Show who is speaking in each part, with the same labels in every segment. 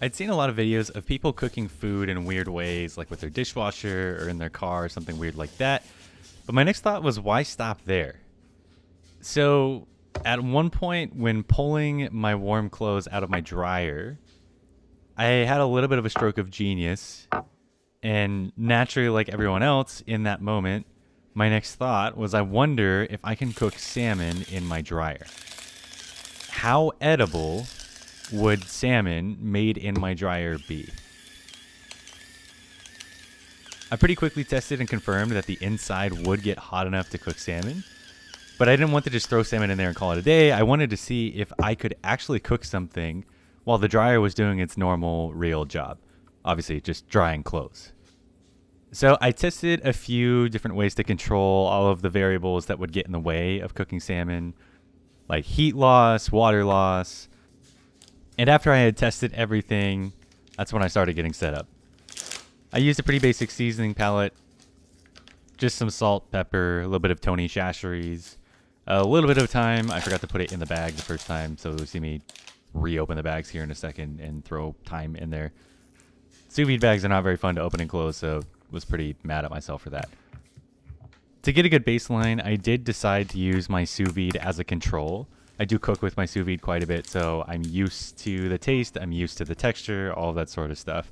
Speaker 1: I'd seen a lot of videos of people cooking food in weird ways, like with their dishwasher or in their car or something weird like that. But my next thought was, why stop there? So, at one point, when pulling my warm clothes out of my dryer, I had a little bit of a stroke of genius. And naturally, like everyone else in that moment, my next thought was, I wonder if I can cook salmon in my dryer. How edible would salmon made in my dryer be? I pretty quickly tested and confirmed that the inside would get hot enough to cook salmon, but I didn't want to just throw salmon in there and call it a day. I wanted to see if I could actually cook something while the dryer was doing its normal, real job. Obviously, just drying clothes. So I tested a few different ways to control all of the variables that would get in the way of cooking salmon, like heat loss, water loss. And after I had tested everything, that's when I started getting set up. I used a pretty basic seasoning palette, just some salt, pepper, a little bit of Tony Chachere's, a little bit of thyme. I forgot to put it in the bag the first time, so you'll see me reopen the bags here in a second and throw thyme in there. Sous vide bags are not very fun to open and close, so was pretty mad at myself for that. To get a good baseline, I did decide to use my sous vide as a control. I do cook with my sous vide quite a bit, so I'm used to the taste, I'm used to the texture, all of that sort of stuff.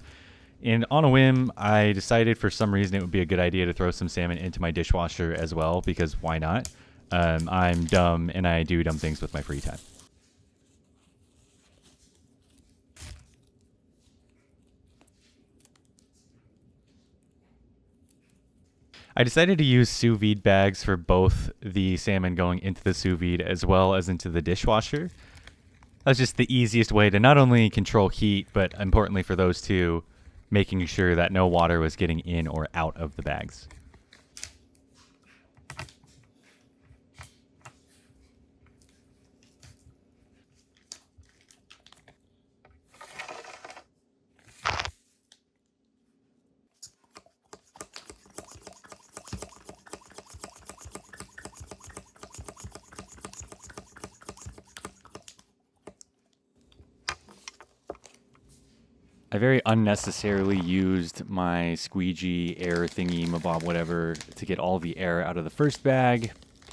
Speaker 1: And on a whim, I decided for some reason it would be a good idea to throw some salmon into my dishwasher as well, because why not? I'm dumb, and I do dumb things with my free time. I decided to use sous vide bags for both the salmon going into the sous vide as well as into the dishwasher. That's just the easiest way to not only control heat, but importantly for those two, making sure that no water was getting in or out of the bags. I very unnecessarily used my squeegee air thingy, mabob, whatever, to get all the air out of the first bag,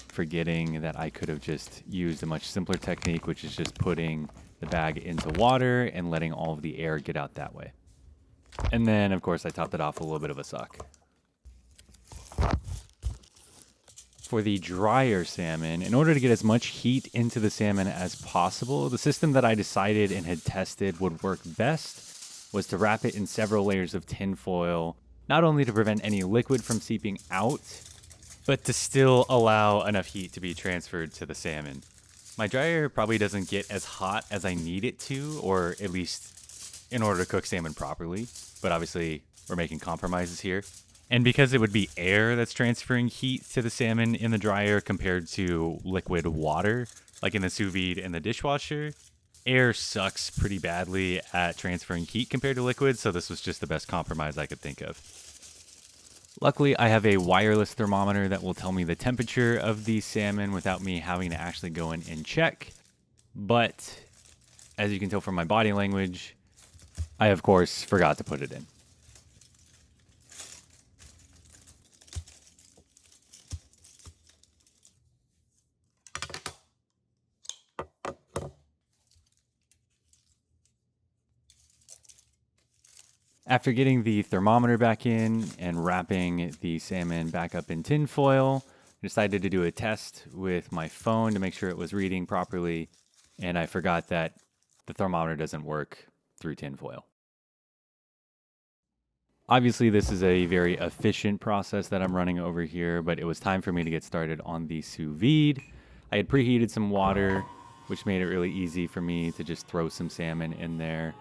Speaker 1: forgetting that I could have just used a much simpler technique, which is just putting the bag into water and letting all of the air get out that way. And then, of course, I topped it off with a little bit of a suck. For the drier salmon, in order to get as much heat into the salmon as possible, the system that I decided and had tested would work best was to wrap it in several layers of tin foil, not only to prevent any liquid from seeping out, but to still allow enough heat to be transferred to the salmon. My dryer probably doesn't get as hot as I need it to, or at least in order to cook salmon properly, but obviously we're making compromises here. And because it would be air that's transferring heat to the salmon in the dryer compared to liquid water, like in the sous vide and the dishwasher, air sucks pretty badly at transferring heat compared to liquid, so this was just the best compromise I could think of. Luckily, I have a wireless thermometer that will tell me the temperature of the salmon without me having to actually go in and check. But as you can tell from my body language, I of course forgot to put it in. After getting the thermometer back in and wrapping the salmon back up in tin foil, I decided to do a test with my phone to make sure it was reading properly, and I forgot that the thermometer doesn't work through tin foil. Obviously, this is a very efficient process that I'm running over here, but it was time for me to get started on the sous vide. I had preheated some water, which made it really easy for me to just throw some salmon in there.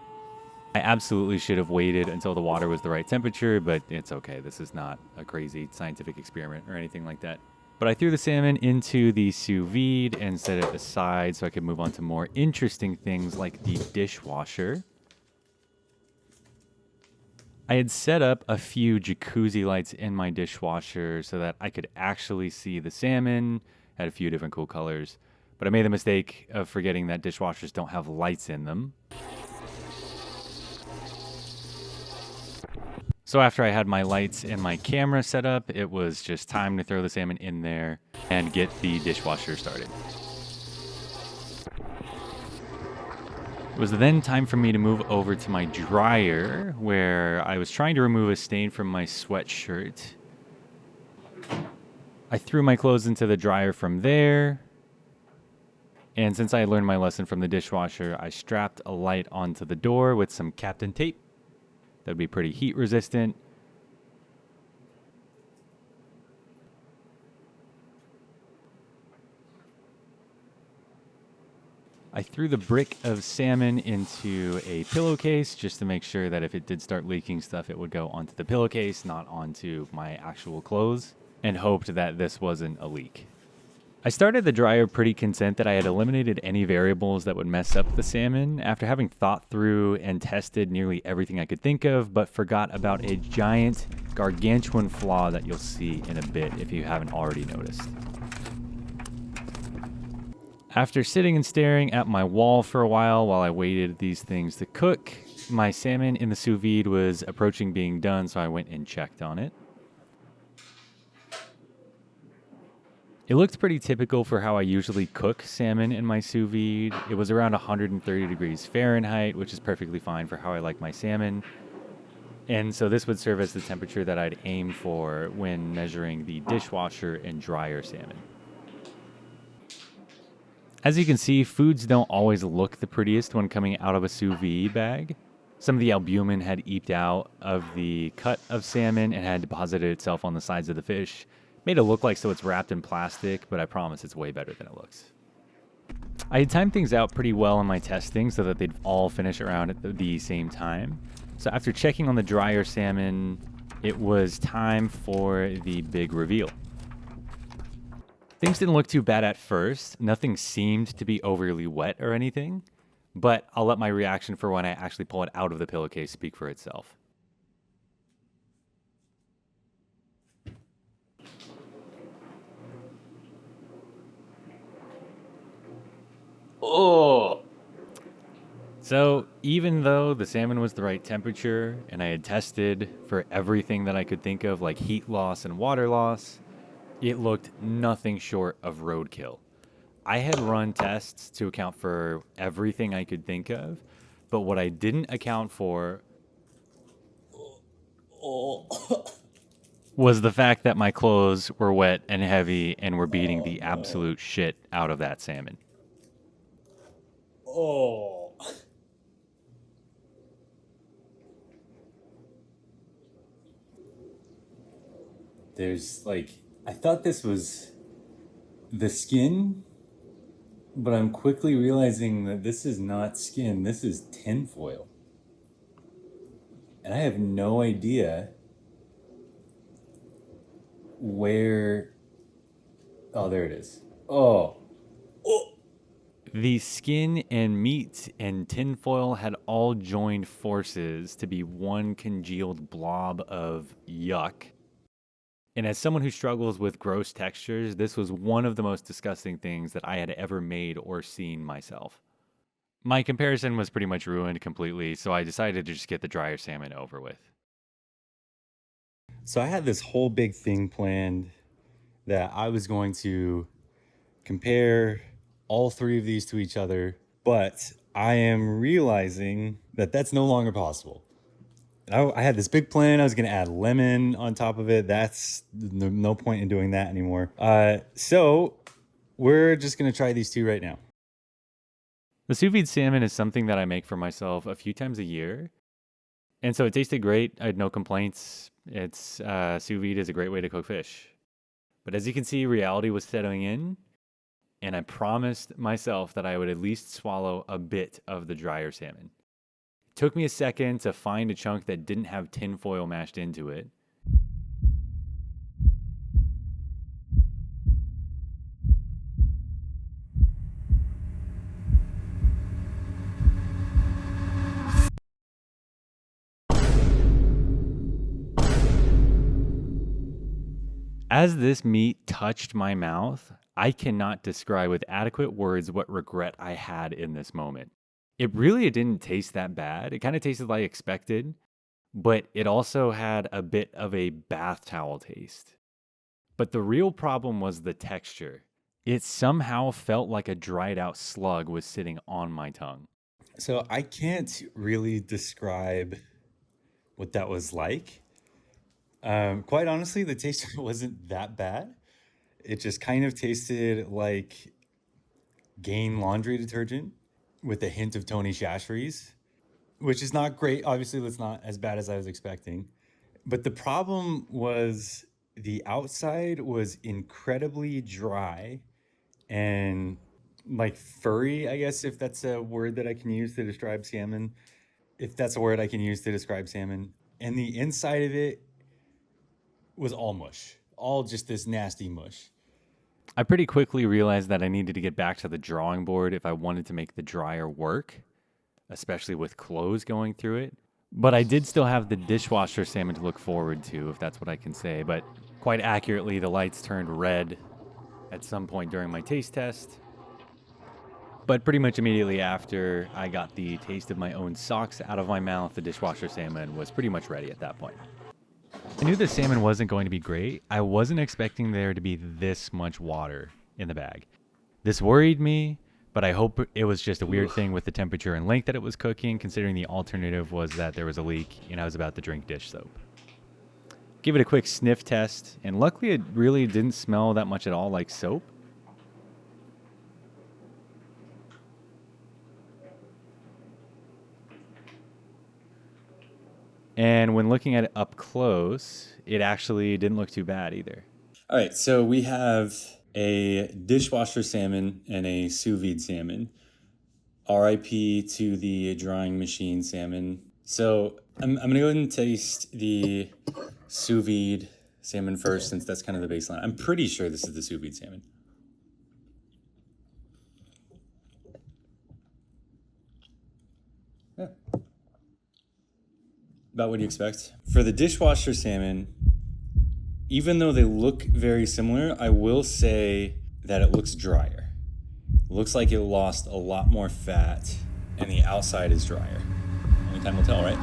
Speaker 1: I absolutely should have waited until the water was the right temperature, but it's okay. This is not a crazy scientific experiment or anything like that. But I threw the salmon into the sous vide and set it aside so I could move on to more interesting things like the dishwasher. I had set up a few jacuzzi lights in my dishwasher so that I could actually see the salmon. Had a few different cool colors, but I made the mistake of forgetting that dishwashers don't have lights in them. So after I had my lights and my camera set up, it was just time to throw the salmon in there and get the dishwasher started. It was then time for me to move over to my dryer, where I was trying to remove a stain from my sweatshirt. I threw my clothes into the dryer from there. And since I learned my lesson from the dishwasher, I strapped a light onto the door with some Captain tape. That would be pretty heat resistant. I threw the brick of salmon into a pillowcase just to make sure that if it did start leaking stuff, it would go onto the pillowcase, not onto my actual clothes, and hoped that this wasn't a leak. I started the dryer pretty content that I had eliminated any variables that would mess up the salmon after having thought through and tested nearly everything I could think of, but forgot about a giant, gargantuan flaw that you'll see in a bit if you haven't already noticed. After sitting and staring at my wall for a while I waited these things to cook, my salmon in the sous vide was approaching being done, so I went and checked on it. It looked pretty typical for how I usually cook salmon in my sous vide. It was around 130 degrees Fahrenheit, which is perfectly fine for how I like my salmon. And so this would serve as the temperature that I'd aim for when measuring the dishwasher and dryer salmon. As you can see, foods don't always look the prettiest when coming out of a sous vide bag. Some of the albumin had eeped out of the cut of salmon and had deposited itself on the sides of the fish. Made it look like so it's wrapped in plastic, but I promise it's way better than it looks. I had timed things out pretty well in my testing so that they'd all finish around at the same time. So after checking on the dryer salmon, it was time for the big reveal. Things didn't look too bad at first. Nothing seemed to be overly wet or anything, but I'll let my reaction for when I actually pull it out of the pillowcase speak for itself. Oh! So even though the salmon was the right temperature and I had tested for everything that I could think of, like heat loss and water loss, it looked nothing short of roadkill. I had run tests to account for everything I could think of, but what I didn't account for was the fact that my clothes were wet and heavy and were beating the absolute shit out of that salmon.
Speaker 2: Oh. There's like, I thought this was the skin, but I'm quickly realizing that this is not skin, this is tinfoil. And I have no idea where. Oh, there it is. Oh. Oh.
Speaker 1: The skin and meat and tinfoil had all joined forces to be one congealed blob of yuck. And as someone who struggles with gross textures, this was one of the most disgusting things that I had ever made or seen myself. My comparison was pretty much ruined completely, so I decided to just get the dryer salmon over with.
Speaker 2: So I had this whole big thing planned that I was going to compare all three of these to each other, but I am realizing that that's no longer possible. I had this big plan. I was going to add lemon on top of it. That's no point in doing that anymore. So we're just going to try these two right now.
Speaker 1: The sous vide salmon is something that I make for myself a few times a year. And so it tasted great. I had no complaints. Sous vide is a great way to cook fish. But as you can see, reality was settling in. And I promised myself that I would at least swallow a bit of the dryer salmon. It took me a second to find a chunk that didn't have tinfoil mashed into it. As this meat touched my mouth, I cannot describe with adequate words what regret I had in this moment. It really didn't taste that bad. It kind of tasted like expected. but it also had a bit of a bath towel taste. But the real problem was the texture. It somehow felt like a dried out slug was sitting on my tongue.
Speaker 2: So I can't really describe what that was like. Quite honestly, the taste wasn't that bad. It just kind of tasted like Gain laundry detergent with a hint of Tony Chachere's, which is not great. Obviously, that's not as bad as I was expecting. But the problem was the outside was incredibly dry and like furry, I guess, if that's a word that I can use to describe salmon. If that's a word I can use to describe salmon. And the inside of it was all mush, all just this nasty mush.
Speaker 1: I pretty quickly realized that I needed to get back to the drawing board if I wanted to make the dryer work, especially with clothes going through it. But I did still have the dishwasher salmon to look forward to, if that's what I can say. But quite accurately, the lights turned red at some point during my taste test. But pretty much immediately after I got the taste of my own socks out of my mouth, the dishwasher salmon was pretty much ready at that point. I knew the salmon wasn't going to be great. I wasn't expecting there to be this much water in the bag. This worried me, but I hope it was just a weird thing with the temperature and length that it was cooking, considering the alternative was that there was a leak and I was about to drink dish soap. Give it a quick sniff test, and luckily it really didn't smell that much at all like soap. And when looking at it up close, it actually didn't look too bad either.
Speaker 2: All right, so we have a dishwasher salmon and a sous vide salmon. RIP to the drying machine salmon. So I'm gonna go ahead and taste the sous vide salmon first, since that's kind of the baseline. I'm pretty sure this is the sous vide salmon. Yeah. About what you expect. For the dishwasher salmon, even though they look very similar, I will say that it looks drier. It looks like it lost a lot more fat, and the outside is drier. Only time will tell, right?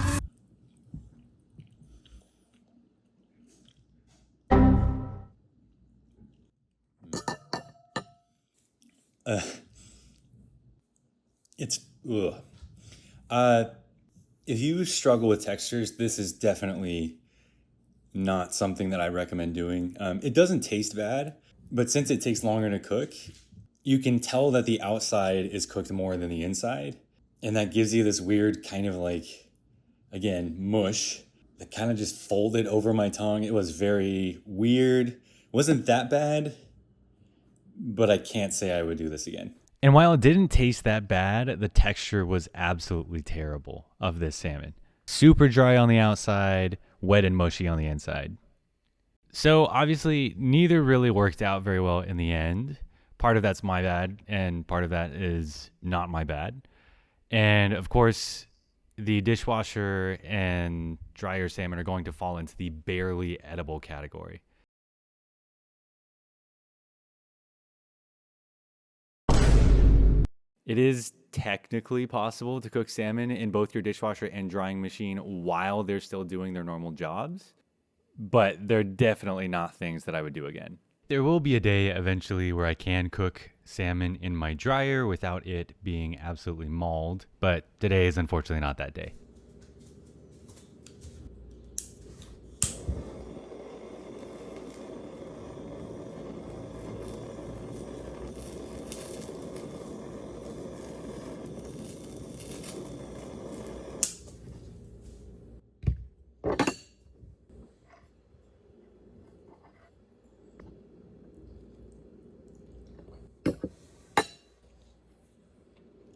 Speaker 2: It's ugh. If you struggle with textures, this is definitely not something that I recommend doing. It doesn't taste bad, but since it takes longer to cook, you can tell that the outside is cooked more than the inside. And that gives you this weird kind of like, again, mush that kind of just folded over my tongue. It was very weird. It wasn't that bad, but I can't say I would do this again.
Speaker 1: And while it didn't taste that bad, the texture was absolutely terrible of this salmon. Super dry on the outside, wet and mushy on the inside. So obviously, neither really worked out very well in the end. Part of that's my bad, and part of that is not my bad. And of course, the dishwasher and dryer salmon are going to fall into the barely edible category. It is technically possible to cook salmon in both your dishwasher and drying machine while they're still doing their normal jobs, but they're definitely not things that I would do again. There will be a day eventually where I can cook salmon in my dryer without it being absolutely mauled, but today is unfortunately not that day.